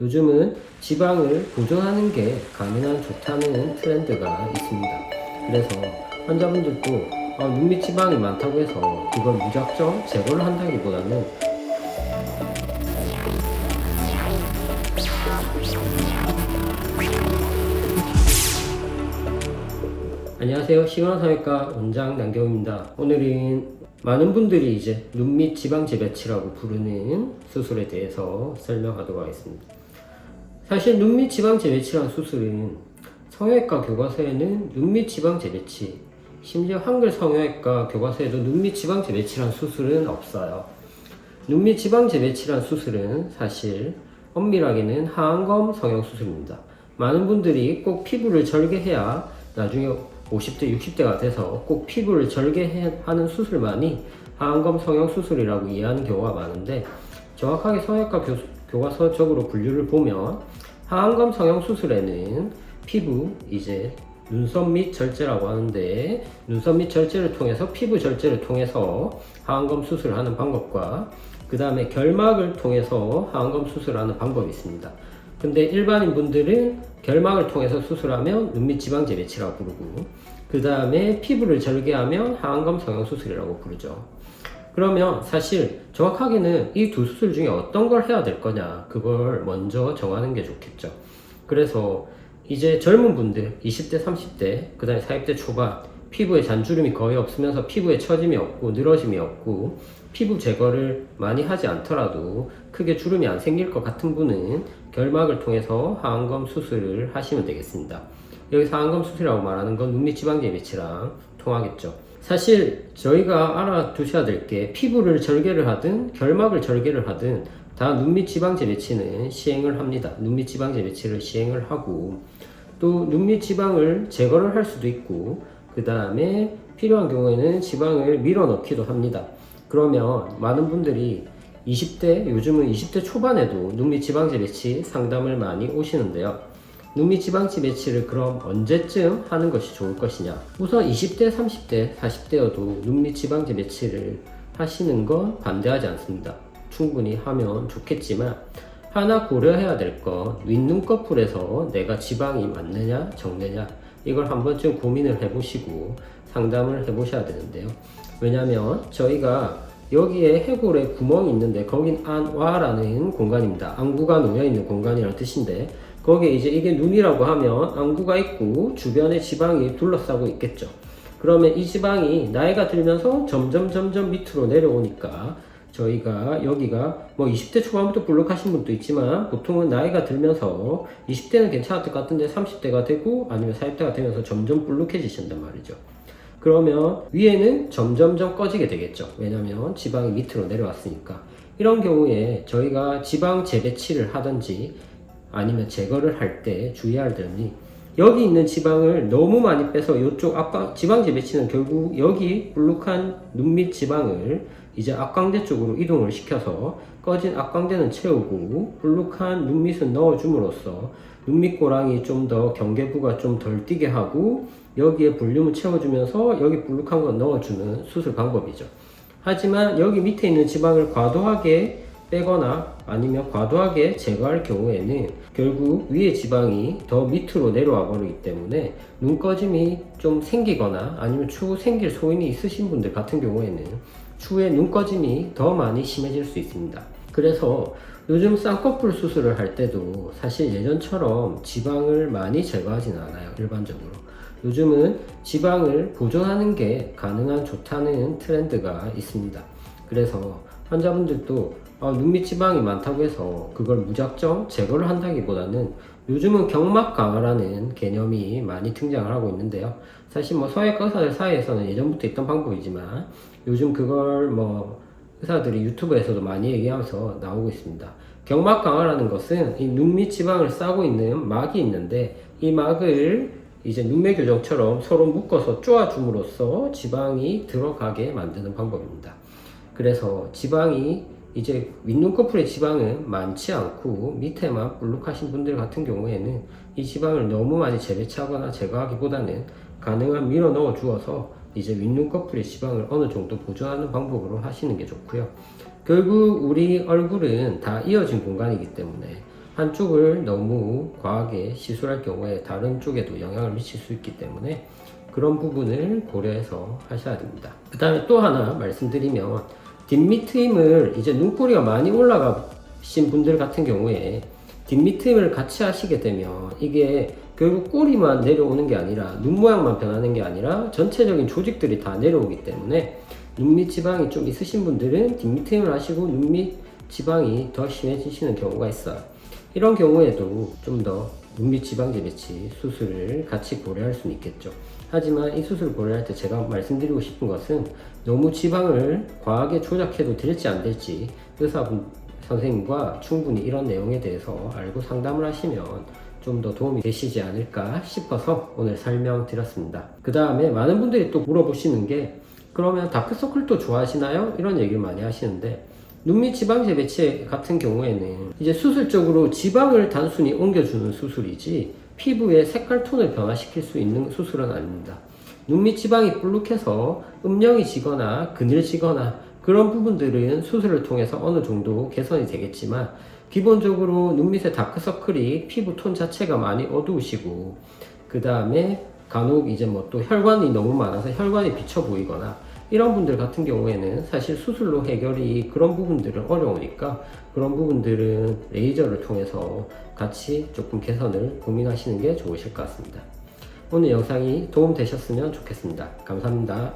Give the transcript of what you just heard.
요즘은 지방을 보존하는 게 가능한 좋다는 트렌드가 있습니다. 그래서 환자분들도 눈 밑 지방이 많다고 해서 그걸 무작정 제거를 한다기보다는 안녕하세요. 시간성형외과 원장 남경입니다. 오늘은 많은 분들이 이제 눈 밑 지방 재배치라고 부르는 수술에 대해서 설명하도록 하겠습니다. 사실 눈 밑 지방 재배치라는 수술은 성형외과 교과서에는 눈 밑 지방 재배치, 심지어 한글 성형외과 교과서에도 눈 밑 지방 재배치라는 수술은 없어요. 눈 밑 지방 재배치라는 수술은 사실 엄밀하게는 하안검 성형수술입니다. 많은 분들이 꼭 피부를 절개해야 나중에 50대, 60대가 돼서 꼭 피부를 절개하는 수술만이 하안검 성형수술이라고 이해하는 경우가 많은데, 정확하게 성형외과 교과서적으로 분류를 보면 하안검 성형수술에는 피부, 이제 눈썹 밑 절제라고 하는데, 눈썹 밑 절제를 통해서 피부 절제를 통해서 하안검 수술을 하는 방법과 그 다음에 결막을 통해서 하안검 수술을 하는 방법이 있습니다. 근데 일반인 분들은 결막을 통해서 수술하면 눈밑 지방 재배치라고 부르고, 그 다음에 피부를 절개하면 하안검 성형수술이라고 부르죠. 그러면 사실 정확하게는 이 두 수술 중에 어떤 걸 해야 될 거냐, 그걸 먼저 정하는 게 좋겠죠. 그래서 이제 젊은 분들 20대 30대 그 다음에 40대 초반, 피부에 잔주름이 거의 없으면서 피부에 처짐이 없고 늘어짐이 없고 피부 제거를 많이 하지 않더라도 크게 주름이 안 생길 것 같은 분은 결막을 통해서 하안검 수술을 하시면 되겠습니다. 여기서 하안검 수술이라고 말하는 건 눈밑 지방 재배치랑 통하겠죠. 사실 저희가 알아두셔야 될 게, 피부를 절개를 하든 결막을 절개를 하든 다 눈밑 지방 재배치는 시행을 합니다. 눈밑 지방 재배치를 시행을 하고, 또 눈밑 지방을 제거를 할 수도 있고, 그 다음에 필요한 경우에는 지방을 밀어 넣기도 합니다. 그러면 많은 분들이 20대, 요즘은 20대 초반에도 눈밑 지방 재배치 상담을 많이 오시는데요. 눈밑 지방 재배치를 그럼 언제쯤 하는 것이 좋을 것이냐? 우선 20대, 30대, 40대여도 눈밑 지방 재배치를 하시는 건 반대하지 않습니다. 충분히 하면 좋겠지만, 하나 고려해야 될 건 윗눈꺼풀에서 내가 지방이 많느냐 적느냐, 이걸 한 번쯤 고민을 해보시고 상담을 해보셔야 되는데요. 왜냐면 저희가 여기에 해골에 구멍이 있는데, 거긴 안와라는 공간입니다. 안구가 놓여있는 공간이라는 뜻인데, 거기에 이제 이게 눈이라고 하면 안구가 있고 주변에 지방이 둘러싸고 있겠죠. 그러면 이 지방이 나이가 들면서 점점 밑으로 내려오니까, 저희가 여기가 뭐 20대 초반부터 볼록하신 분도 있지만 보통은 나이가 들면서 20대는 괜찮을 것 같은데 30대가 되고 아니면 40대가 되면서 점점 볼록해지신단 말이죠. 그러면 위에는 점점 꺼지게 되겠죠. 왜냐면 지방이 밑으로 내려왔으니까. 이런 경우에 저희가 지방 재배치를 하든지 아니면 제거를 할 때 주의해야 할 점이, 여기 있는 지방을 너무 많이 빼서 이쪽 지방 재배치는 결국 여기 볼록한 눈밑 지방을 이제 앞광대 쪽으로 이동을 시켜서 꺼진 앞광대는 채우고 볼록한 눈밑은 넣어줌으로써 눈밑 고랑이 좀 더 경계부가 좀 덜 띄게 하고 여기에 볼륨을 채워주면서 여기 볼록한 거 넣어주는 수술 방법이죠. 하지만 여기 밑에 있는 지방을 과도하게 빼거나 아니면 과도하게 제거할 경우에는 결국 위에 지방이 더 밑으로 내려와 버리기 때문에 눈꺼짐이 좀 생기거나 아니면 추후 생길 소인이 있으신 분들 같은 경우에는 추후에 눈꺼짐이 더 많이 심해질 수 있습니다. 그래서 요즘 쌍꺼풀 수술을 할 때도 사실 예전처럼 지방을 많이 제거하지는 않아요. 일반적으로 요즘은 지방을 보존하는 게 가능한 좋다는 트렌드가 있습니다. 그래서 환자분들도 눈밑 지방이 많다고 해서 그걸 무작정 제거를 한다기보다는 요즘은 경막 강화라는 개념이 많이 등장을 하고 있는데요. 사실 뭐 성형외과 의사들 사이에서는 예전부터 있던 방법이지만 요즘 그걸 뭐 의사들이 유튜브에서도 많이 얘기하면서 나오고 있습니다. 경막 강화라는 것은 이 눈밑 지방을 싸고 있는 막이 있는데, 이 막을 이제 눈매 교정처럼 서로 묶어서 쪼아줌으로써 지방이 들어가게 만드는 방법입니다. 그래서 지방이 이제 윗눈꺼풀의 지방은 많지 않고 밑에만 볼록하신 분들 같은 경우에는 이 지방을 너무 많이 재배치하거나 제거하기보다는 가능한 밀어 넣어 주어서 이제 윗눈꺼풀의 지방을 어느 정도 보존하는 방법으로 하시는 게 좋고요. 결국 우리 얼굴은 다 이어진 공간이기 때문에 한쪽을 너무 과하게 시술할 경우에 다른 쪽에도 영향을 미칠 수 있기 때문에 그런 부분을 고려해서 하셔야 됩니다. 그 다음에 또 하나 말씀드리면 뒷밑 트임을 이제 눈꼬리가 많이 올라가신 분들 같은 경우에 뒷밑 트임을 같이 하시게 되면 이게 결국 꼬리만 내려오는 게 아니라 눈 모양만 변하는 게 아니라 전체적인 조직들이 다 내려오기 때문에 눈밑 지방이 좀 있으신 분들은 뒷밑 트임을 하시고 눈밑 지방이 더 심해지시는 경우가 있어요. 이런 경우에도 좀 더 눈밑 지방 재배치 수술을 같이 고려할 수는 있겠죠. 하지만 이 수술을 고려할 때 제가 말씀드리고 싶은 것은 너무 지방을 과하게 조작해도 될지 안 될지 의사분 선생님과 충분히 이런 내용에 대해서 알고 상담을 하시면 좀 더 도움이 되시지 않을까 싶어서 오늘 설명드렸습니다. 그 다음에 많은 분들이 또 물어보시는 게 그러면 다크서클도 좋아하시나요? 이런 얘기를 많이 하시는데 눈밑 지방 재배치 같은 경우에는 이제 수술적으로 지방을 단순히 옮겨주는 수술이지 피부의 색깔 톤을 변화시킬 수 있는 수술은 아닙니다. 눈밑 지방이 볼록해서 음영이 지거나 그늘지거나 그런 부분들은 수술을 통해서 어느 정도 개선이 되겠지만 기본적으로 눈밑의 다크서클이 피부 톤 자체가 많이 어두우시고 그 다음에 간혹 이제 뭐 또 혈관이 너무 많아서 혈관이 비쳐 보이거나 이런 분들 같은 경우에는 사실 수술로 해결이 그런 부분들은 어려우니까 그런 부분들은 레이저를 통해서 같이 조금 개선을 고민하시는 게 좋으실 것 같습니다. 오늘 영상이 도움 되셨으면 좋겠습니다. 감사합니다.